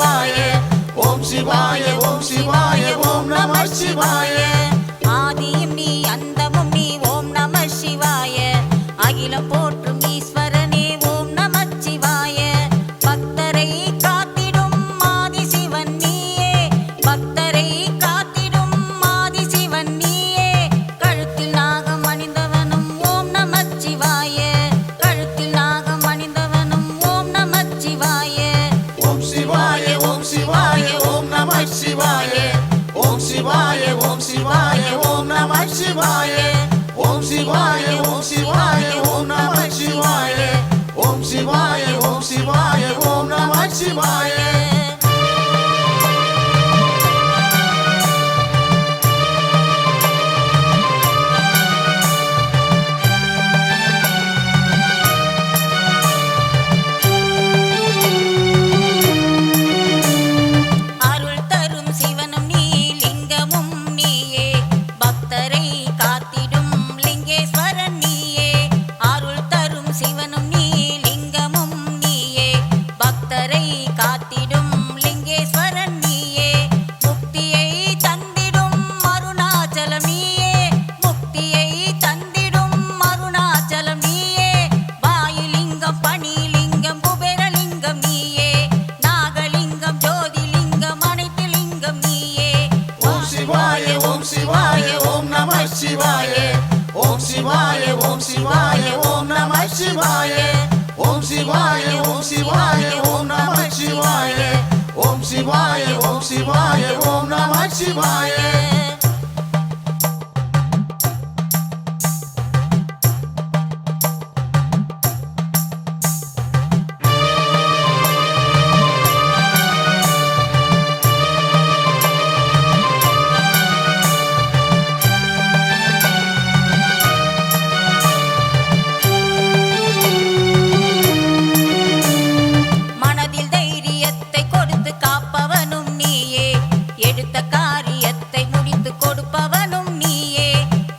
சிவாய ஓம் சிவாய ஓம் சிவாய ஓம் நம சிவாய ஆதியும் நீ அந்தமும் நீ ஓம் நம சிவாய அகிலம் போற்றும் ஈஸ்வரனே ஓம் நம சிவாய பக்தரை காத்திடும் ஆதி சிவன் நீயே பக்தரை காத்திடும் ஆதி சிவன் நீயே கழுத்தில் நாகம் அணிந்தவனும் ஓம் நம சிவாய கழுத்தில் நாகம் அணிந்தவனும் ஓம் நம சிவாய ஓம் சிவாய ஓம் சிவாய ஓம் நம சிவாய ஓம் சிவாய ஓம் சிவாய ஓம் நம சிவாய ஓம் சிவாய ஓம் சிவாய ஓம் நம சிவாய ஓம் சிவாய ஓம் சிவாய ஓம் நம சிவாய அருள் தரும் சிவனும் நீ லிங்கமும் நீயே பக்தரை காத்திடும் லிங்கேஸ்வரன் நீயே அருள் தரும் சிவனும் நீ லிங்கமும் நீயே பக்தரை காத்திடும் லிங்கேஸ்வரன் நீயே முக்தியை தந்திடும் அருணாச்சலம் நீயே முக்தியை தந்திடும் அருணாச்சலம் நீயே வாயுலிங்கம் பணிலிங்கம் குபேரலிங்கம் நீயே நாகலிங்கம் ஜோதிலிங்கம் அனைத்து லிங்கம் நீயே ஓம் சிவாய ஓம் சிவாய ஓம் நம சிவாய ஓம் சிவாய ஓம் சிவாய ஓம் நம சிவாய ஓம் சிவாய ஓம் சிவாய ஓம் நம சிவாய ஓம் சிவாய ஓம் சிவாய ஓம் நம சிவாய மனதில் தைரியத்தை கொடுத்து காப்பவனும் நீயே எடுத்த காரியத்தை முடித்து கொடுப்பவனும் நீயே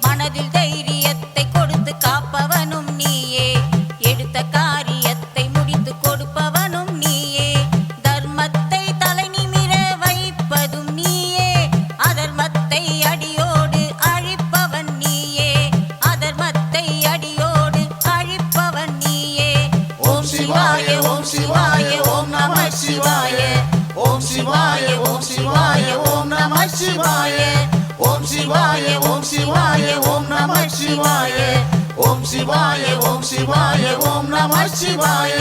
மனதில் தைரியத்தை கொடுத்து காப்பவனும் நீயே எடுத்த காரியத்தை முடித்து கொடுப்பவனும் நீயே தர்மத்தை தலை நிமிர வைப்பதும் நீயே அதர்மத்தை அடியோடு அழிப்பவன் நீயே அதர்மத்தை அடியோடு அழிப்பவன் நீயே ஓம் சிவாய ஓம் சிவாய ஓம் நம சிவாய ஓம் சிவாய ஓம் சிவாய ஓம் நம சிவாய ஓம் சிவாய ஓம் சிவாய ஓம் நம சிவாய ஓம் சிவாய ஓம் சிவாய ஓம் நம சிவாய